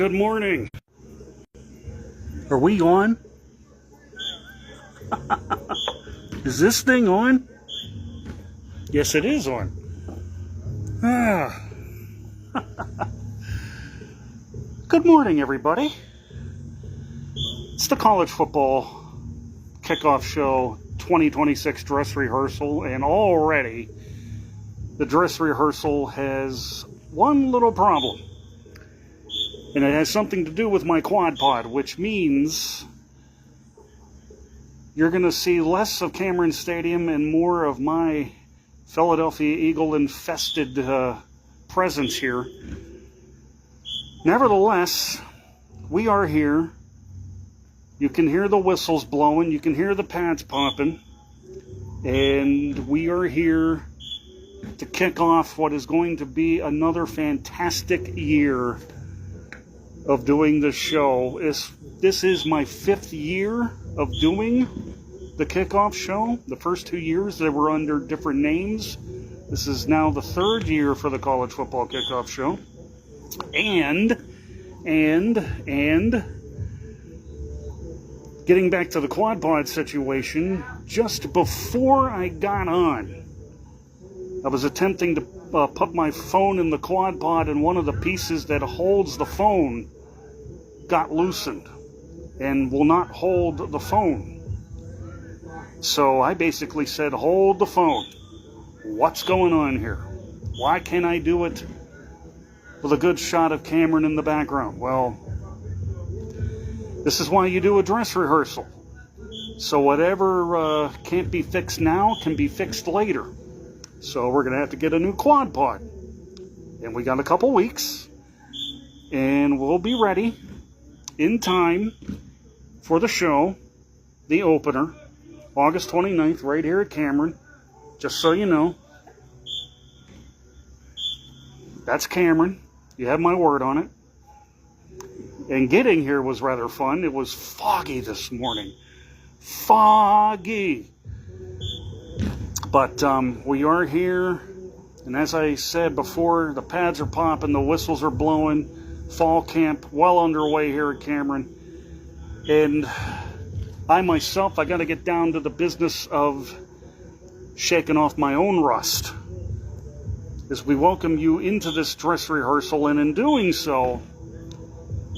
Good morning. Are we on? Is this thing on? Yes, it is on. Good morning, everybody. It's the college football kickoff show 2026 dress rehearsal, and already the dress rehearsal has one little problem. And it has something to do with my quad pod, which means you're going to see less of Cameron Stadium and more of my Philadelphia Eagle-infested presence here. Nevertheless, we are here. You can hear the whistles blowing. You can hear the pads popping. And we are here to kick off what is going to be another fantastic year of doing this show. This is my 5th year of doing the kickoff show. The first 2 years they were under different names. This is now the 3rd year for the college football kickoff show. And getting back to the quad pod situation, just before I got on, I was attempting to put my phone in the quad pod, and one of the pieces that holds the phone got loosened and will not hold the phone. So I basically said, hold the phone. What's going on here? Why can't I do it with a good shot of Cameron in the background? Well, this is why you do a dress rehearsal. So whatever can't be fixed now can be fixed later. So we're going to have to get a new quad pod. And we got a couple weeks. And we'll be ready in time for the show, the opener, August 29th, right here at Cameron. Just so you know. That's Cameron. You have my word on it. And getting here was rather fun. It was foggy this morning. Foggy. But we are here, and as I said before, the pads are popping, the whistles are blowing, fall camp well underway here at Cameron. And I myself, I got to get down to the business of shaking off my own rust as we welcome you into this dress rehearsal. And in doing so,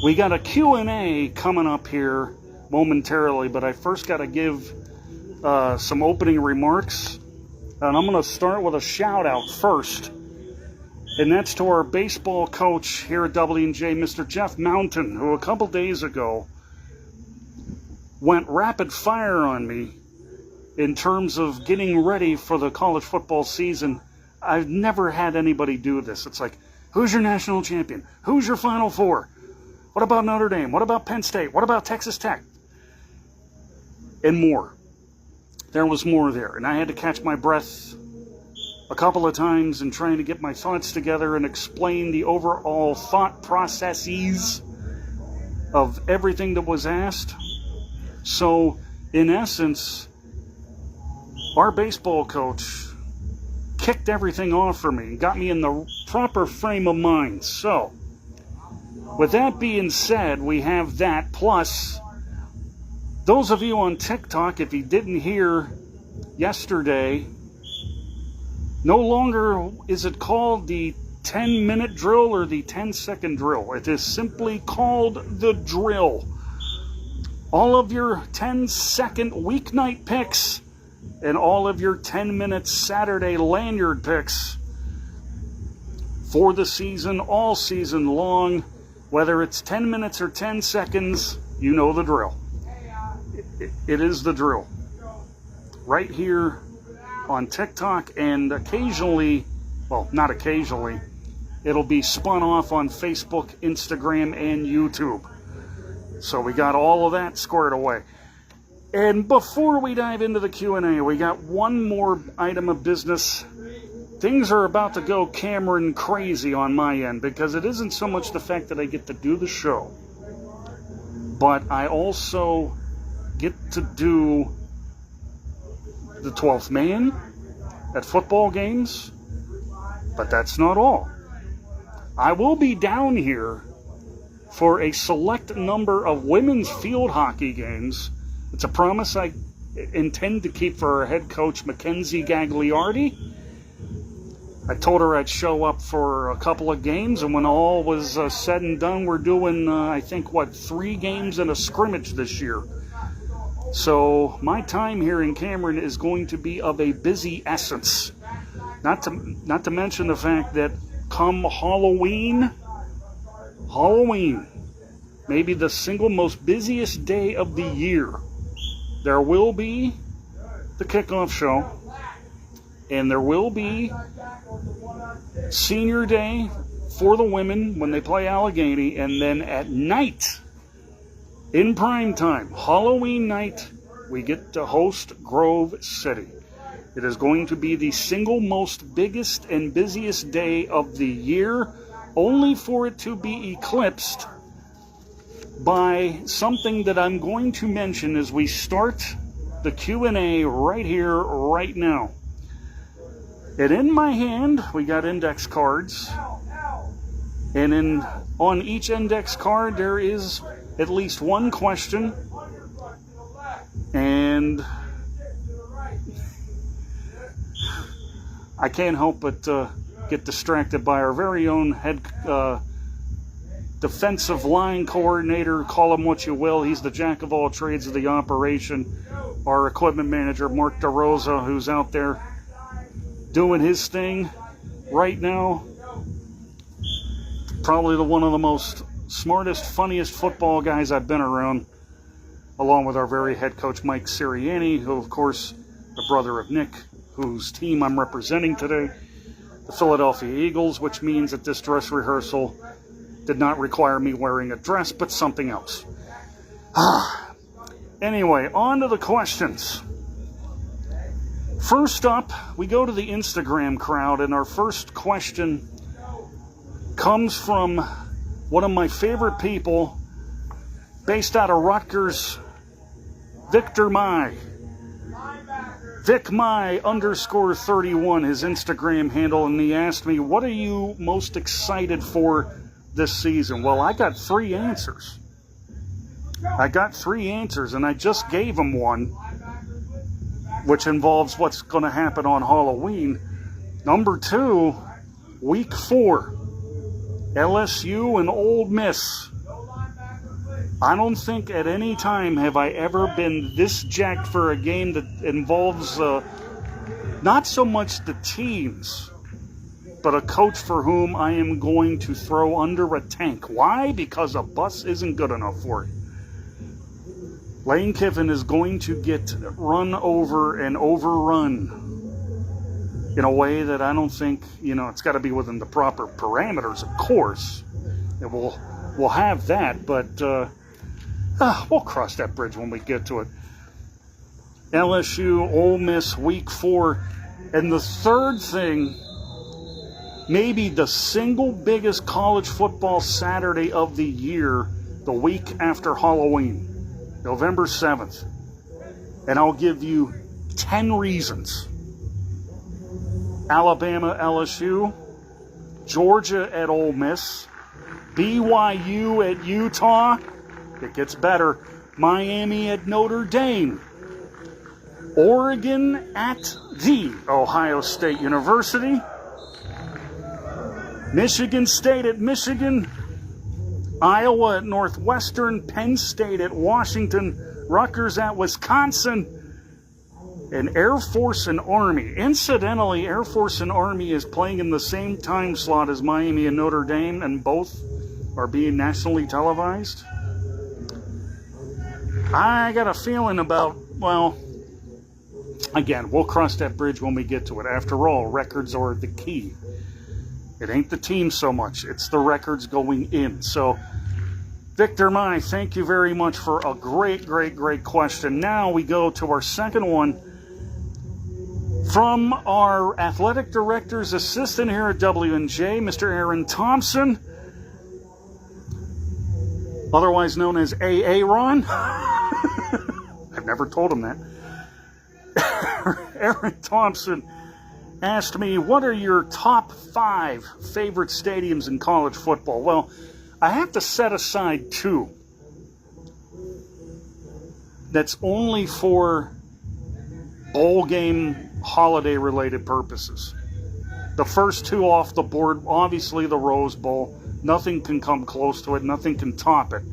we got a Q&A coming up here momentarily, but I first got to give some opening remarks. And I'm going to start with a shout out first. And that's to our baseball coach here at W&J, Mr. Jeff Mountain, who a couple days ago went rapid fire on me in terms of getting ready for the college football season. I've never had anybody do this. It's like, who's your national champion? Who's your Final Four? What about Notre Dame? What about Penn State? What about Texas Tech? And more. There was more there, and I had to catch my breath a couple of times in trying to get my thoughts together and explain the overall thought processes of everything that was asked. So, in essence, our baseball coach kicked everything off for me and got me in the proper frame of mind. So, with that being said, we have that, plus those of you on TikTok, if you didn't hear yesterday, no longer is it called the 10-minute drill or the 10-second drill. It is simply called the drill. All of your 10-second weeknight picks and all of your 10-minute Saturday lanyard picks for the season, all season long, whether it's 10 minutes or 10 seconds, you know the drill. It is the drill. Right here on TikTok, and occasionally, well, not occasionally, it'll be spun off on Facebook, Instagram, and YouTube. So we got all of that squared away. And before we dive into the Q&A, we got one more item of business. Things are about to go Cameron crazy on my end, because it isn't so much the fact that I get to do the show, but I also get to do the 12th man at football games. But that's not all. I will be down here for a select number of women's field hockey games. It's a promise I intend to keep for our head coach, Mackenzie Gagliardi. I told her I'd show up for a couple of games, and when all was said and done, we're doing, I think, 3 games and a scrimmage this year. So my time here in Cameron is going to be of a busy essence. Not to mention the fact that come Halloween, maybe the single most busiest day of the year, there will be the kickoff show, and there will be senior day for the women when they play Allegheny, and then at night, in prime time, Halloween night, we get to host Grove City. It is going to be the single most biggest and busiest day of the year, only for it to be eclipsed by something that I'm going to mention as we start the Q&A right here, right now. And in my hand, we got index cards. And on each index card, there is at least one question. And I can't help but get distracted by our very own head defensive line coordinator, call him what you will. He's the jack of all trades of the operation. Our equipment manager, Mark DeRosa, who's out there doing his thing right now. Probably one of the most smartest, funniest football guys I've been around, along with our very head coach, Mike Sirianni, who, of course, the brother of Nick, whose team I'm representing today, the Philadelphia Eagles, which means that this dress rehearsal did not require me wearing a dress, but something else. Anyway, on to the questions. First up, we go to the Instagram crowd, and our first question comes from one of my favorite people, based out of Rutgers, Victor Mai. Vic Mai _31, his Instagram handle, and he asked me, what are you most excited for this season? Well, I got 3 answers. And I just gave him one, which involves what's going to happen on Halloween. Number 2, week 4, LSU and Ole Miss. I don't think at any time have I ever been this jacked for a game that involves not so much the teams, but a coach for whom I am going to throw under a tank. Why? Because a bus isn't good enough for it. Lane Kiffin is going to get run over and overrun in a way that I don't think, it's got to be within the proper parameters, of course. And we'll have that, but we'll cross that bridge when we get to it. LSU, Ole Miss, week 4. And the third thing, maybe the single biggest college football Saturday of the year, the week after Halloween, November 7th. And I'll give you 10 reasons. Alabama, LSU, Georgia at Ole Miss, BYU at Utah. It gets better. Miami at Notre Dame. Oregon at the Ohio State University. Michigan State at Michigan. Iowa at Northwestern. Penn State at Washington. Rutgers at Wisconsin. And Air Force and Army. Incidentally, Air Force and Army is playing in the same time slot as Miami and Notre Dame, and both are being nationally televised. I got a feeling about, again, we'll cross that bridge when we get to it. After all, records are the key. It ain't the team so much. It's the records going in. So, Victor Mai, thank you very much for a great, great, great question. Now we go to our second one from our athletic director's assistant here at W&J, Mr. Aaron Thompson, otherwise known as AA Ron. I've never told him that. Aaron Thompson asked me, what are your top 5 favorite stadiums in college football? Well, I have to set aside 2 that's only for bowl game holiday related purposes. The first 2 off the board, obviously the Rose Bowl. Nothing can come close to it. Nothing can top it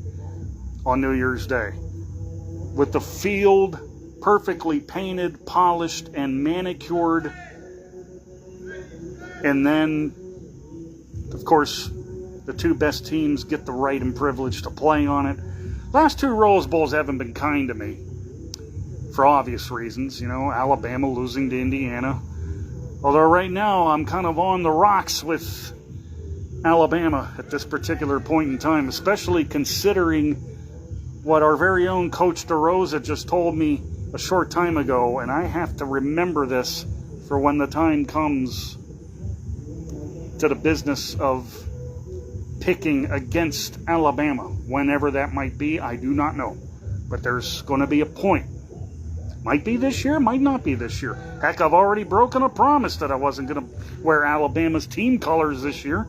on New Year's Day. With the field perfectly painted, polished, and manicured. And then, of course, the 2 best teams get the right and privilege to play on it. Last 2 Rose Bowls haven't been kind to me, for obvious reasons. You know, Alabama losing to Indiana. Although right now I'm kind of on the rocks with Alabama at this particular point in time, especially considering what our very own Coach DeRosa just told me a short time ago, and I have to remember this for when the time comes to the business of picking against Alabama. Whenever that might be, I do not know. But there's going to be a point. Might be this year, might not be this year. Heck, I've already broken a promise that I wasn't going to wear Alabama's team colors this year.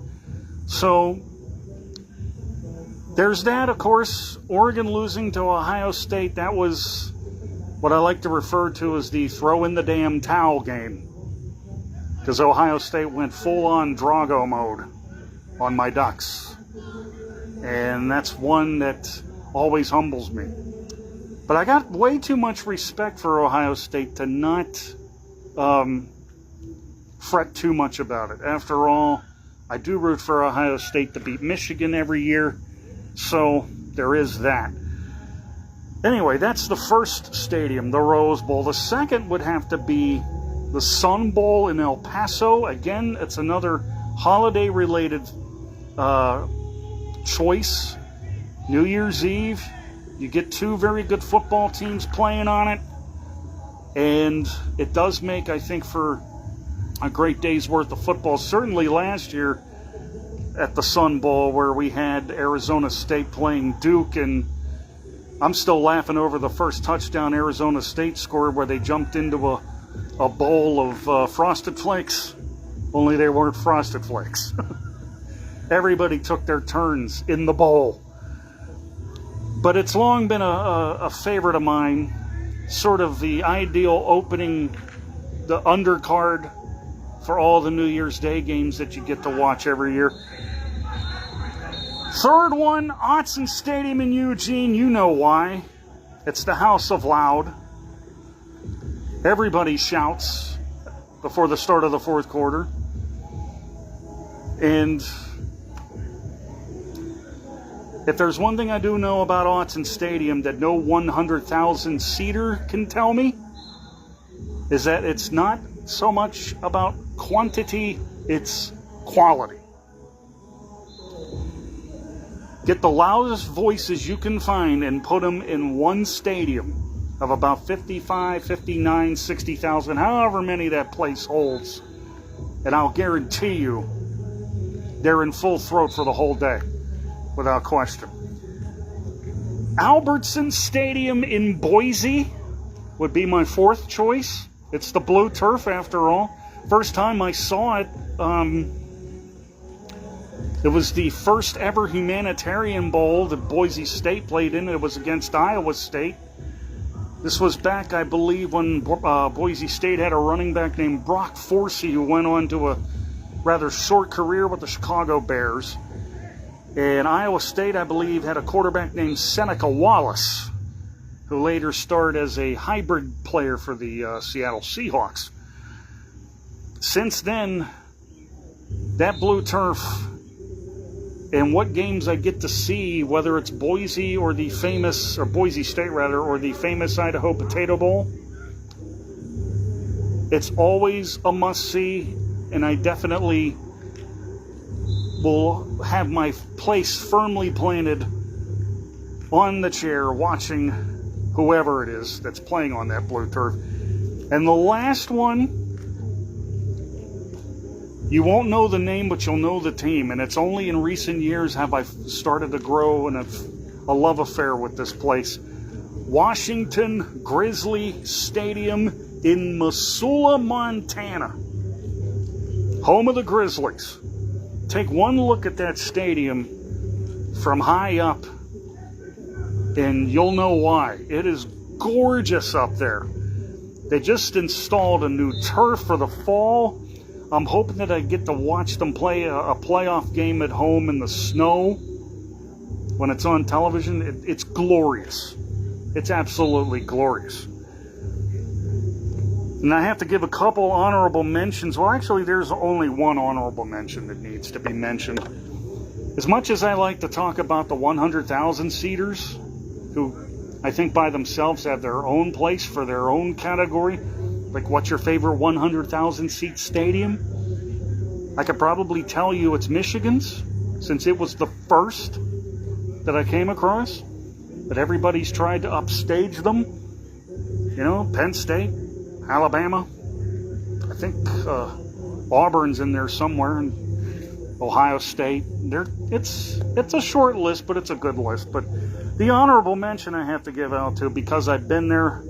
So, there's that, of course. Oregon losing to Ohio State, that was what I like to refer to as the throw in the damn towel game. Because Ohio State went full-on Drago mode on my Ducks. And that's one that always humbles me. But I got way too much respect for Ohio State to not fret too much about it. After all, I do root for Ohio State to beat Michigan every year. So there is that. Anyway, that's the first stadium, the Rose Bowl. The second would have to be the Sun Bowl in El Paso. Again, it's another holiday-related choice. New Year's Eve, you get 2 very good football teams playing on it. And it does make, I think, for a great day's worth of football. Certainly last year at the Sun Bowl, where we had Arizona State playing Duke, and I'm still laughing over the first touchdown Arizona State scored, where they jumped into a bowl of Frosted Flakes, only they weren't Frosted Flakes. Everybody took their turns in the bowl. But it's long been a favorite of mine, sort of the ideal opening, the undercard for all the New Year's Day games that you get to watch every year. Third one, Autzen Stadium in Eugene. You know why. It's the House of Loud. Everybody shouts before the start of the fourth quarter. And if there's one thing I do know about Autzen Stadium that no 100,000 seater can tell me, is that it's not so much about quantity, it's quality. Get the loudest voices you can find and put them in one stadium of about 55, 59, 60,000, however many that place holds. And I'll guarantee you, they're in full throat for the whole day, without question. Albertson Stadium in Boise would be my fourth choice. It's the blue turf, after all. First time I saw it, it was the first ever humanitarian bowl that Boise State played in. It was against Iowa State. This was back, I believe, when Boise State had a running back named Brock Forsey, who went on to a rather short career with the Chicago Bears. And Iowa State, I believe, had a quarterback named Seneca Wallace, who later starred as a hybrid player for the Seattle Seahawks. Since then, that blue turf, and what games I get to see, whether it's Boise or the famous, or Boise State rather, or the famous Idaho Potato Bowl, it's always a must-see, and I definitely will have my place firmly planted on the chair watching whoever it is that's playing on that blue turf. And the last one, you won't know the name, but you'll know the team. And it's only in recent years have I started to grow a love affair with this place. Washington Grizzly Stadium in Missoula, Montana. Home of the Grizzlies. Take one look at that stadium from high up, and you'll know why. It is gorgeous up there. They just installed a new turf for the fall. I'm hoping that I get to watch them play a playoff game at home in the snow when it's on television. It's glorious. It's absolutely glorious. And I have to give a couple honorable mentions. Well, actually, there's only one honorable mention that needs to be mentioned. As much as I like to talk about the 100,000 seaters, who I think by themselves have their own place for their own category, like what's your favorite 100,000 seat stadium? I could probably tell you it's Michigan's, since it was the first that I came across, but everybody's tried to upstage them. You know, Penn State, Alabama, I think Auburn's in there somewhere, and Ohio State. It's a short list, but it's a good list. But the honorable mention I have to give out to, because I've been there,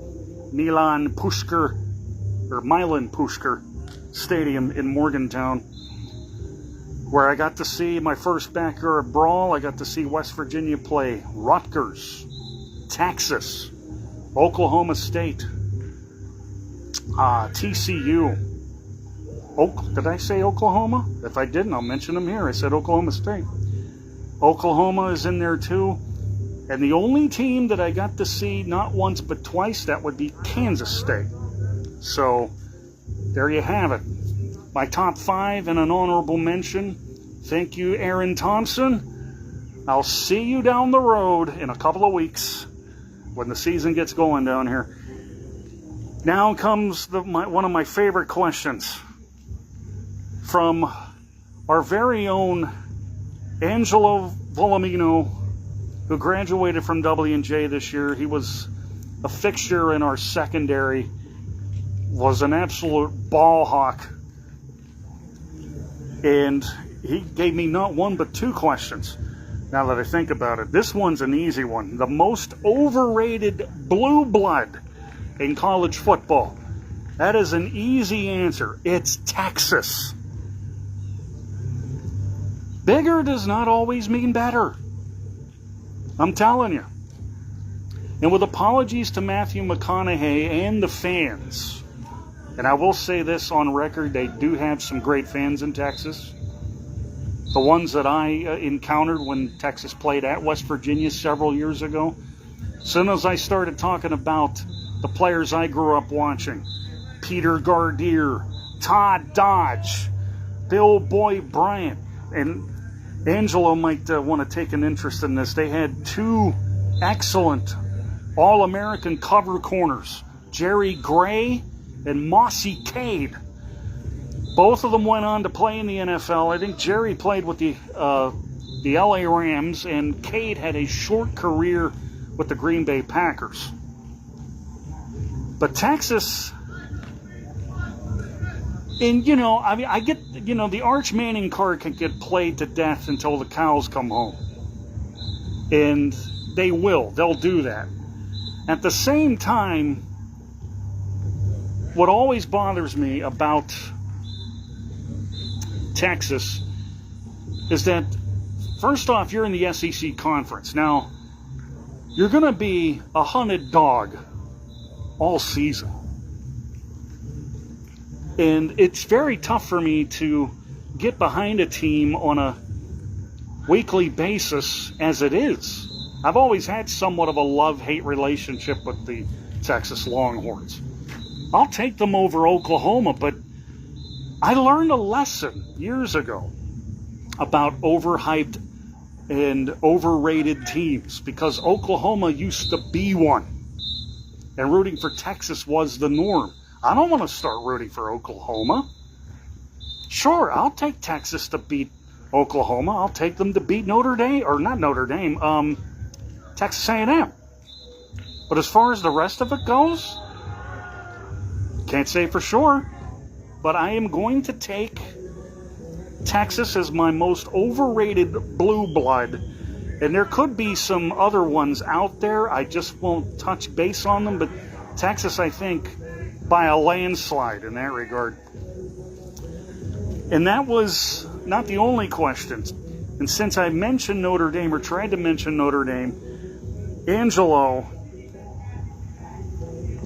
Milan Pushker Stadium in Morgantown, where I got to see my first backyard brawl. I got to see West Virginia play Rutgers, Texas, Oklahoma State, TCU. Did I say Oklahoma? If I didn't, I'll mention them here. I said Oklahoma State. Oklahoma is in there too. And the only team that I got to see not once but twice, that would be Kansas State. So there you have it. My top 5 and an honorable mention. Thank you, Aaron Thompson. I'll see you down the road in a couple of weeks when the season gets going down here. Now comes one of my favorite questions from our very own Angelo Volumino, who graduated from W&J this year. He was a fixture in our secondary, was an absolute ball hawk, and he gave me not one but 2 questions. Now that I think about it, this one's an easy one. The most overrated blue blood in college football. That is an easy answer. It's Texas. Bigger does not always mean better. I'm telling you. And with apologies to Matthew McConaughey and the fans, and I will say this on record, they do have some great fans in Texas. The ones that I encountered when Texas played at West Virginia several years ago. As soon as I started talking about the players I grew up watching, Peter Gardier, Todd Dodge, Bill Boy Bryant, and Angelo might want to take an interest in this. They had 2 excellent All-American cover corners, Jerry Gray and Mossy Cade. Both of them went on to play in the NFL. I think Jerry played with the LA Rams, and Cade had a short career with the Green Bay Packers. But Texas, and I get, the Arch Manning card can get played to death until the cows come home. And they'll do that. At the same time, what always bothers me about Texas is that, first off, you're in the SEC conference. Now, you're going to be a hunted dog all season. And it's very tough for me to get behind a team on a weekly basis as it is. I've always had somewhat of a love-hate relationship with the Texas Longhorns. I'll take them over Oklahoma, but I learned a lesson years ago about overhyped and overrated teams, because Oklahoma used to be one, and rooting for Texas was the norm. I don't want to start rooting for Oklahoma. Sure, I'll take Texas to beat Oklahoma. I'll take them to beat Notre Dame, or not Notre Dame, Texas A&M. But as far as the rest of it goes, can't say for sure. But I am going to take Texas as my most overrated blue blood. And there could be some other ones out there. I just won't touch base on them. But Texas, I think, by a landslide in that regard. And that was not the only question. And since I mentioned Notre Dame, or tried to mention Notre Dame, Angelo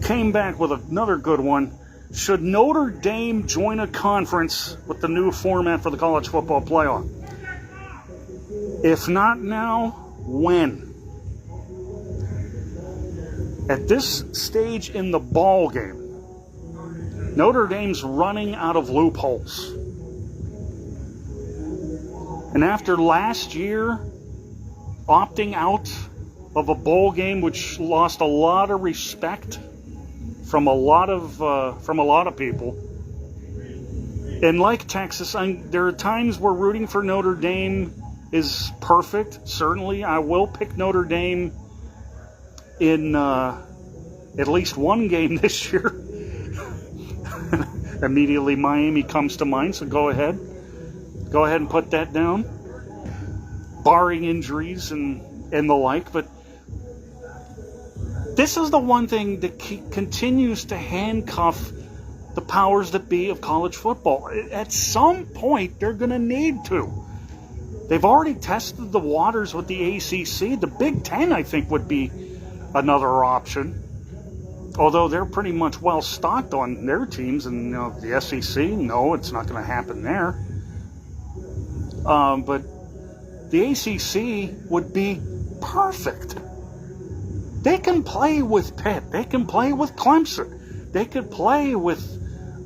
came back with another good one. Should Notre Dame join a conference with the new format for the college football playoff? If not now, when? At this stage in the ball game, Notre Dame's running out of loopholes. And after last year opting out of a bowl game, which lost a lot of respect from a lot of people, and like Texas, there are times where rooting for Notre Dame is perfect. Certainly, I will pick Notre Dame in at least one game this year. Immediately, Miami comes to mind, so go ahead and put that down, barring injuries and the like. But this is the one thing that continues to handcuff the powers that be of college football. At some point, they're going to need to. They've already tested the waters with the ACC. The Big Ten, I think, would be another option. Although they're pretty much well stocked on their teams, and the SEC, no, it's not going to happen there. But the ACC would be perfect. They can play with Pitt. They can play with Clemson. They could play with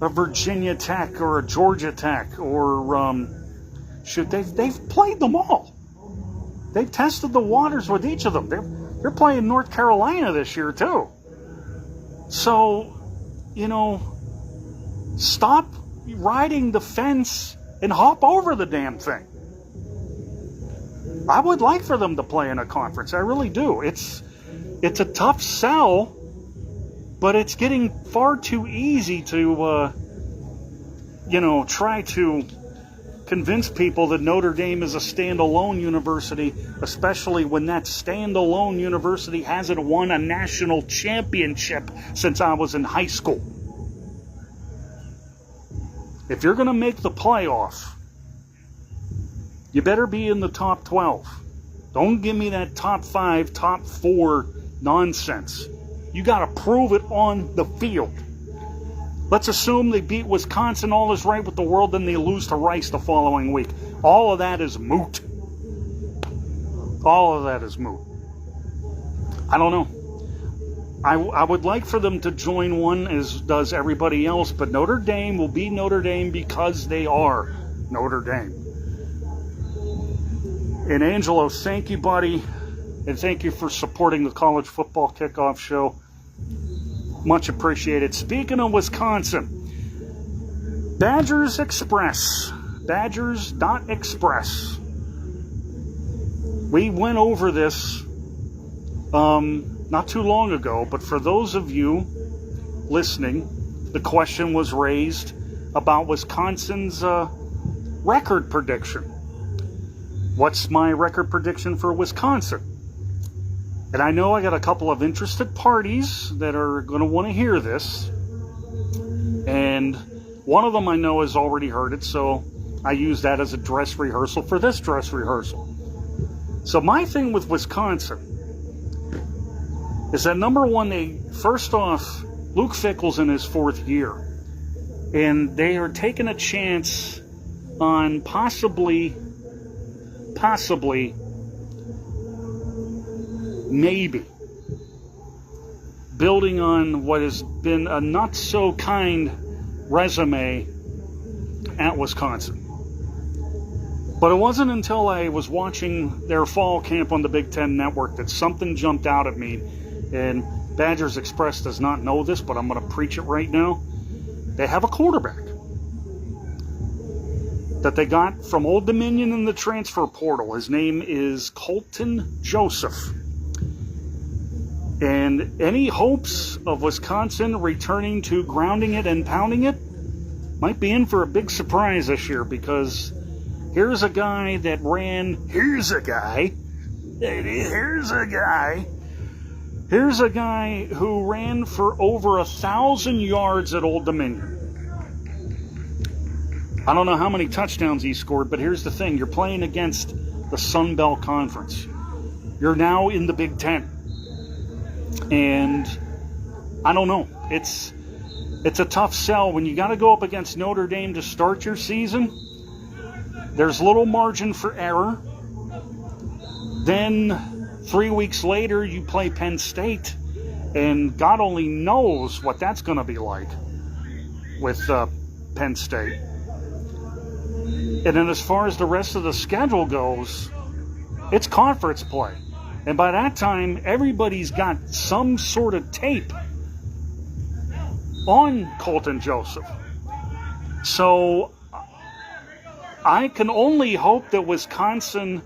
a Virginia Tech or a Georgia Tech or they've played them all. They've tested the waters with each of them. They're playing North Carolina this year too. So, stop riding the fence and hop over the damn thing. I would like for them to play in a conference. I really do. It's a tough sell, but it's getting far too easy to, try to convince people that Notre Dame is a standalone university, especially when that standalone university hasn't won a national championship since I was in high school. If you're going to make the playoff, you better be in the top 12. Don't give me that top 5, top 4 nonsense. You got to prove it on the field. Let's assume they beat Wisconsin, all is right with the world, then they lose to Rice the following week. All of that is moot. All of that is moot. I don't know. I would like for them to join one, as does everybody else, but Notre Dame will be Notre Dame because they are Notre Dame. And Angelo, thank you, buddy, and thank you for supporting the College Football Kickoff show. Much appreciated. Speaking of Wisconsin, Badgers Express, Badgers.Express. We went over this not too long ago, but for those of you listening, the question was raised about Wisconsin's record prediction. What's my record prediction for Wisconsin? And I know I got a couple of interested parties that are going to want to hear this. And one of them I know has already heard it, so I use that as a dress rehearsal for this dress rehearsal. So my thing with Wisconsin is that, number one, first off, Luke Fickell's in his 4th year. And they are taking a chance on possibly, maybe building on what has been a not so kind resume at Wisconsin. But it wasn't until I was watching their fall camp on the Big Ten Network that something jumped out at me. And Badgers Express does not know this, but I'm going to preach it right now. They have a quarterback that they got from Old Dominion in the transfer portal. His name is Colton Joseph. And any hopes of Wisconsin returning to grounding it and pounding it might be in for a big surprise this year, because here's a guy who ran for over 1,000 yards at Old Dominion. I don't know how many touchdowns he scored, but here's the thing. You're playing against the Sun Belt Conference. You're now in the Big Ten. And I don't know. It's a tough sell when you got to go up against Notre Dame to start your season. There's little margin for error. Then 3 weeks later, you play Penn State, and God only knows what that's going to be like with Penn State. And then as far as the rest of the schedule goes, it's conference play. And by that time, everybody's got some sort of tape on Colton Joseph. So I can only hope that Wisconsin,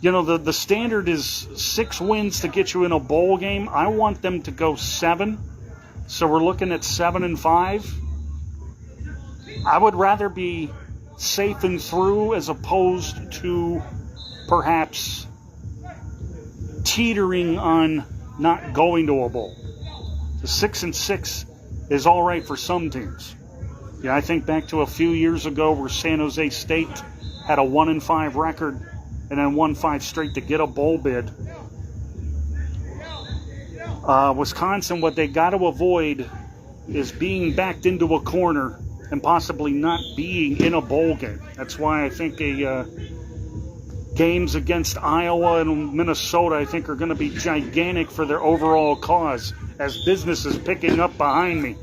the standard is 6 wins to get you in a bowl game. I want them to go 7. So we're looking at 7-5. I would rather be safe and through as opposed to perhaps teetering on not going to a bowl. The 6-6 is all right for some teams. Yeah, I think back to a few years ago where San Jose State had a 1-5 record and then won 5 straight to get a bowl bid. Wisconsin, what they got to avoid is being backed into a corner and possibly not being in a bowl game. That's why I think games against Iowa and Minnesota, I think, are going to be gigantic for their overall cause, as business is picking up behind me.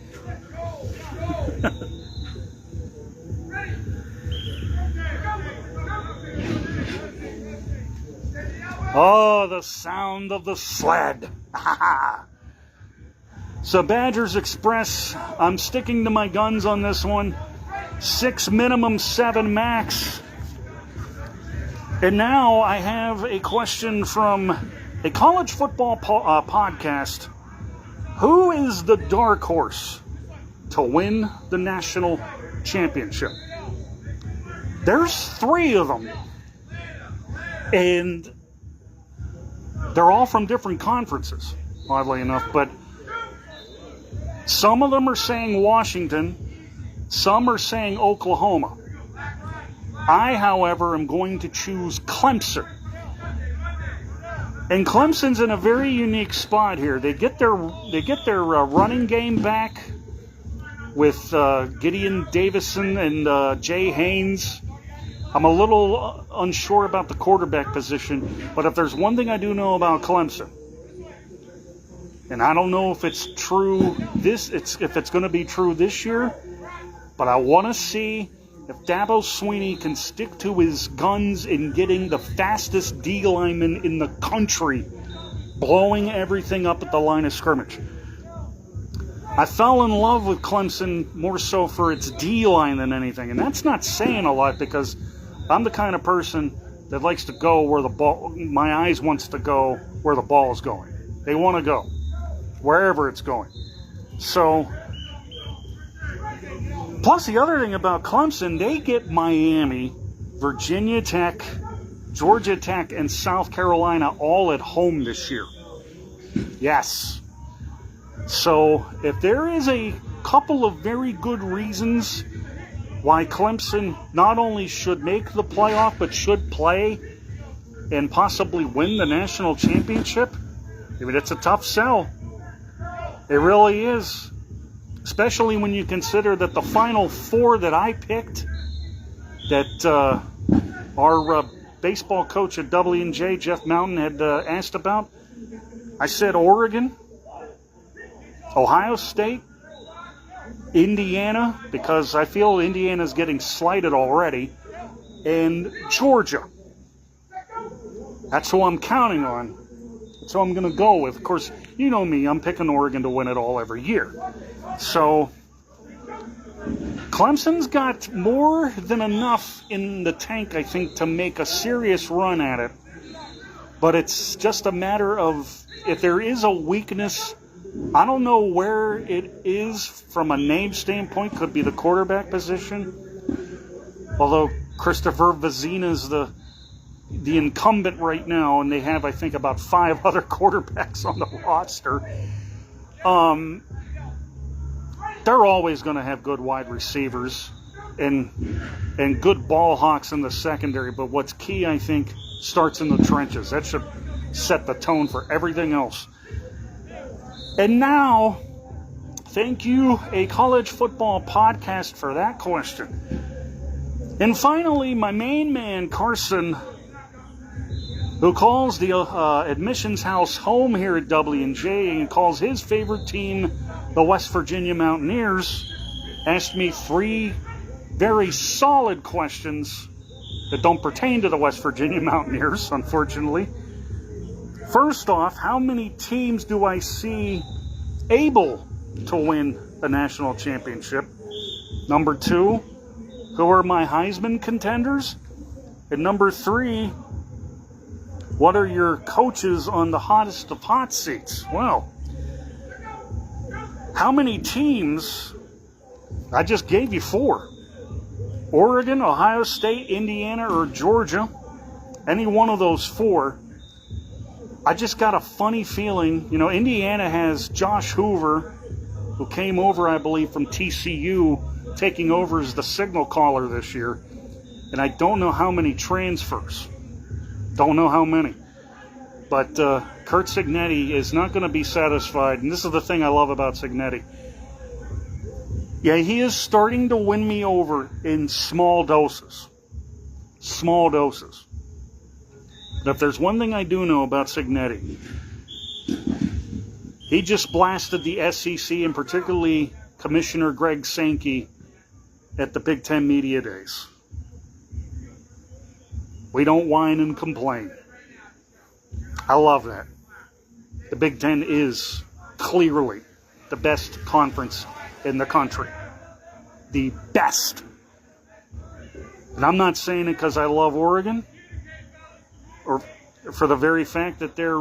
Oh, the sound of the sled. So Badgers Express, I'm sticking to my guns on this one. 6 minimum, 7 max. And now I have a question from a college football podcast. Who is the dark horse to win the national championship? There's 3 of them. And they're all from different conferences, oddly enough. But some of them are saying Washington. Some are saying Oklahoma. I, however, am going to choose Clemson. And Clemson's in a very unique spot here. They get their running game back with Gideon Davison and Jay Haynes. I'm a little unsure about the quarterback position, but if there's one thing I do know about Clemson, and I don't know if it's true if it's going to be true this year, but I want to see if Dabo Swinney can stick to his guns in getting the fastest D lineman in the country, blowing everything up at the line of scrimmage. I fell in love with Clemson more so for its D line than anything, and that's not saying a lot because I'm the kind of person that likes to go where my eyes wants to go where the ball is going. They want to go wherever it's going. So, plus the other thing about Clemson, they get Miami, Virginia Tech, Georgia Tech, and South Carolina all at home this year. Yes. So, if there is a couple of very good reasons why Clemson not only should make the playoff, but should play and possibly win the national championship, I mean, it's a tough sell. It really is. Especially when you consider that the final 4 that I picked, that our baseball coach at W&J, Jeff Mountain, had asked about, I said Oregon, Ohio State, Indiana, because I feel Indiana's getting slighted already, and Georgia. That's who I'm counting on. That's who I'm going to go with. Of course, you know me, I'm picking Oregon to win it all every year. So, Clemson's got more than enough in the tank, I think, to make a serious run at it. But it's just a matter of, if there is a weakness, I don't know where it is from a name standpoint. Could be the quarterback position. Although Christopher Vezina is the incumbent right now, and they have, I think, about 5 other quarterbacks on the roster. They're always going to have good wide receivers. and good ball hawks in the secondary. But what's key, I think, starts in the trenches. That should set the tone for everything else. And now, thank you, a college football podcast, for that question. And finally, my main man, Carson, who calls the admissions house home here at W&J and calls his favorite team the West Virginia Mountaineers, asked me 3 very solid questions that don't pertain to the West Virginia Mountaineers, unfortunately. First off, how many teams do I see able to win the national championship? Number 2, who are my Heisman contenders? And number 3, what are your coaches on the hottest of hot seats? Well, how many teams? I just gave you 4. Oregon, Ohio State, Indiana, or Georgia. Any one of those 4. I just got a funny feeling. You know, Indiana has Josh Hoover, who came over, I believe, from TCU, taking over as the signal caller this year. And I don't know how many transfers. Don't know how many. But Kurt Cignetti is not going to be satisfied. And this is the thing I love about Cignetti. Yeah, he is starting to win me over in small doses. Small doses. But if there's one thing I do know about Cignetti, he just blasted the SEC, and particularly Commissioner Greg Sankey, at the Big Ten Media Days. We don't whine and complain. I love that. The Big Ten is clearly the best conference in the country. The best. And I'm not saying it because I love Oregon, or for the very fact that they're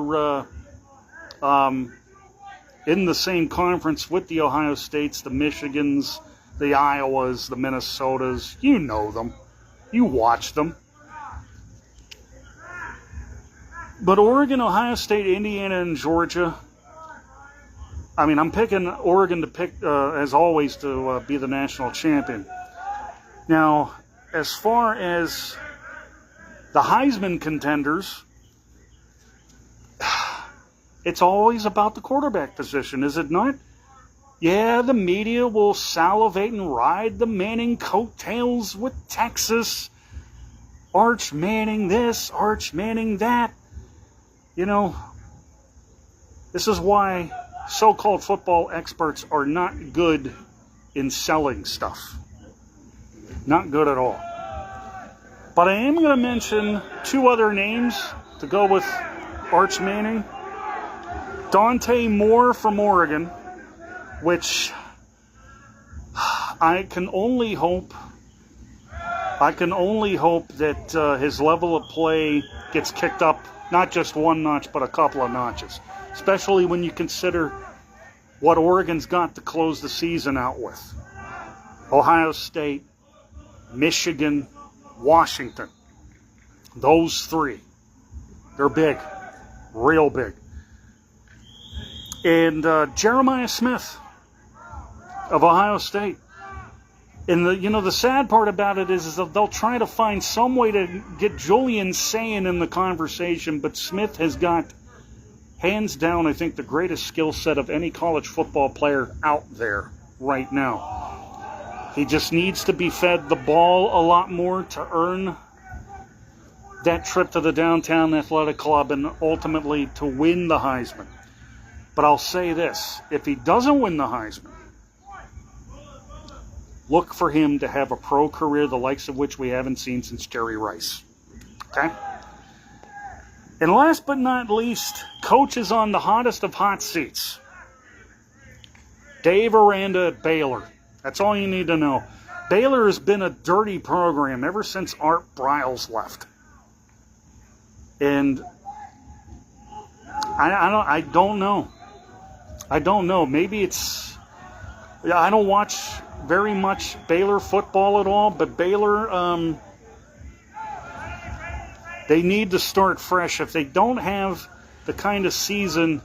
in the same conference with the Ohio States, the Michigans, the Iowas, the Minnesotas. You know them. You watch them. But Oregon, Ohio State, Indiana, and Georgia, I mean, I'm picking Oregon to pick, as always, to be the national champion. Now, as far as the Heisman contenders, it's always about the quarterback position, is it not? Yeah, the media will salivate and ride the Manning coattails with Texas. Arch Manning this, Arch Manning that. You know, this is why so-called football experts are not good in selling stuff. Not good at all. But I am going to mention 2 other names to go with Arch Manning. Dante Moore from Oregon, which I can only hope that his level of play gets kicked up, not just 1 notch, but a couple of notches. Especially when you consider what Oregon's got to close the season out with. Ohio State, Michigan, Washington. Those 3. They're big. Real big. And Jeremiah Smith of Ohio State. And the sad part about it is that they'll try to find some way to get Julian Sayin in the conversation, but Smith has got, hands down, I think, the greatest skill set of any college football player out there right now. He just needs to be fed the ball a lot more to earn that trip to the Downtown Athletic Club and ultimately to win the Heisman. But I'll say this, if he doesn't win the Heisman, look for him to have a pro career, the likes of which we haven't seen since Jerry Rice. Okay? And last but not least, coaches on the hottest of hot seats. Dave Aranda at Baylor. That's all you need to know. Baylor has been a dirty program ever since Art Briles left. And I don't know. I don't know. Maybe it's... I don't watch very much Baylor football at all, but Baylor, they need to start fresh. If they don't have the kind of season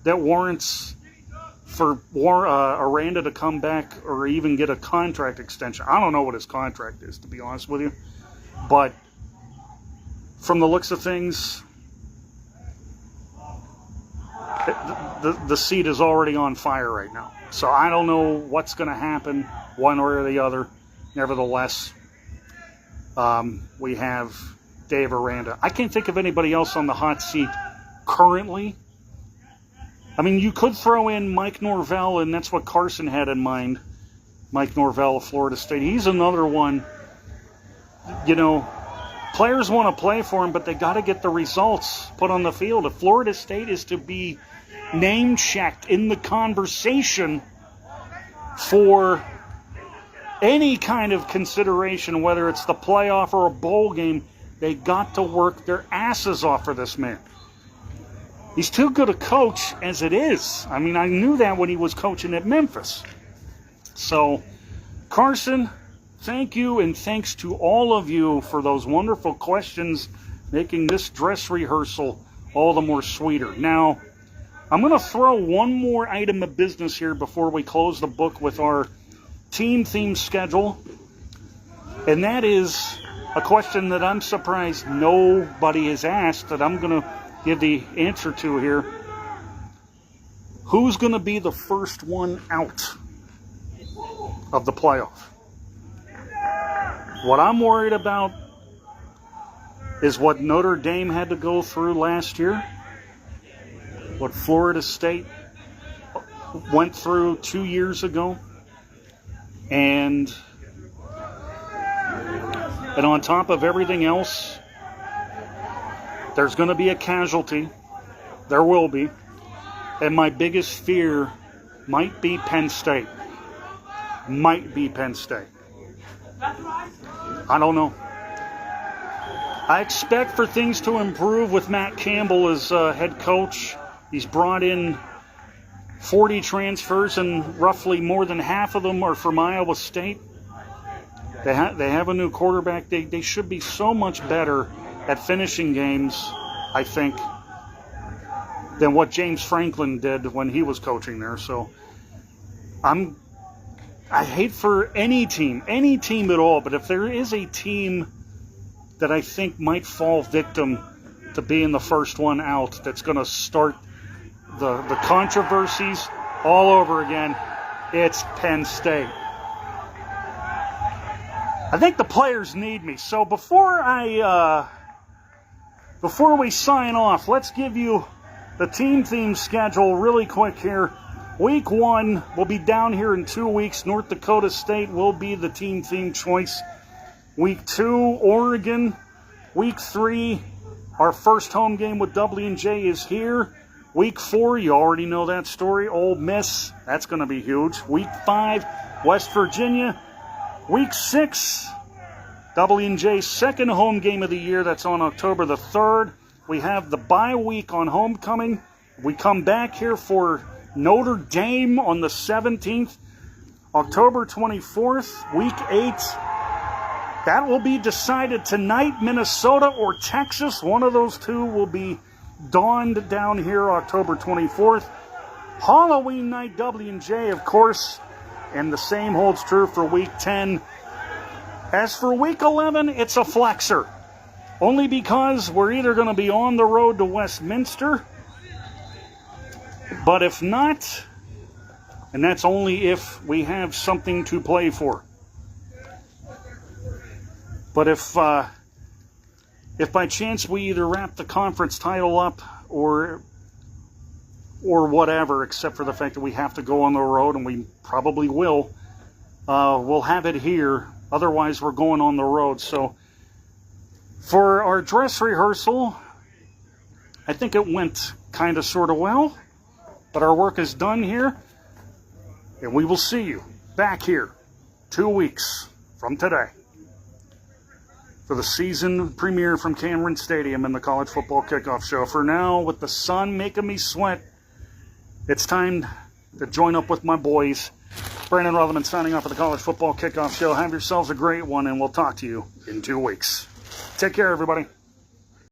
that warrants for Aranda to come back or even get a contract extension. I don't know what his contract is, to be honest with you. But from the looks of things, the seat is already on fire right now. So I don't know what's going to happen one way or the other. Nevertheless, we have Dave Aranda. I can't think of anybody else on the hot seat currently. I mean, you could throw in Mike Norvell, and that's what Carson had in mind. Mike Norvell of Florida State. He's another one. You know, players want to play for him, but they got to get the results put on the field. If Florida State is to be name-checked in the conversation for any kind of consideration, whether it's the playoff or a bowl game, they got to work their asses off for this man. He's too good a coach as it is. I mean, I knew that when he was coaching at Memphis. So, Carson, thank you, and thanks to all of you for those wonderful questions, making this dress rehearsal all the more sweeter. Now, I'm going to throw one more item of business here before we close the book with our team theme schedule, and that is a question that I'm surprised nobody has asked that I'm going to give the answer to here. Who's going to be the first one out of the playoff? What I'm worried about is what Notre Dame had to go through last year, what Florida State went through 2 years ago, and on top of everything else, there's going to be a casualty. There will be. And my biggest fear might be Penn State. Might be Penn State. I don't know. I expect for things to improve with Matt Campbell as head coach. He's brought in 40 transfers, and roughly more than half of them are from Iowa State. They have a new quarterback. They should be so much better at finishing games, I think, than what James Franklin did when he was coaching there. So I hate for any team at all, but if there is a team that I think might fall victim to being the first one out, that's going to start the controversies all over again, it's Penn State. I think the players need me. So before we sign off, let's give you the team theme schedule really quick here. Week 1 will be down here in 2 weeks. North Dakota State will be the team theme choice. Week 2, Oregon. Week 3, our first home game with W&J is here. Week 4, you already know that story. Ole Miss, that's going to be huge. Week 5, West Virginia. Week 6, W&J's second home game of the year. That's on October the 3rd. We have the bye week on homecoming. We come back here for Notre Dame on the 17th. October 24th, Week 8. That will be decided tonight. Minnesota or Texas. One of those two will be dawned down here October 24th. Halloween night, W&J, of course. And the same holds true for Week 10. As for Week 11, it's a flexer. Only because we're either going to be on the road to Westminster, but if not, and that's only if we have something to play for. But if by chance we either wrap the conference title up or whatever, except for the fact that we have to go on the road, and we probably will, we'll have it here. Otherwise, we're going on the road. So for our dress rehearsal, I think it went kind of sort of well, but our work is done here, and we will see you back here 2 weeks from today for the season premiere from Cameron Stadium in the College Football Kickoff Show. For now, with the sun making me sweat, it's time to join up with my boys. Brandon Rutherman signing off for the College Football Kickoff Show. Have yourselves a great one, and we'll talk to you in 2 weeks. Take care, everybody.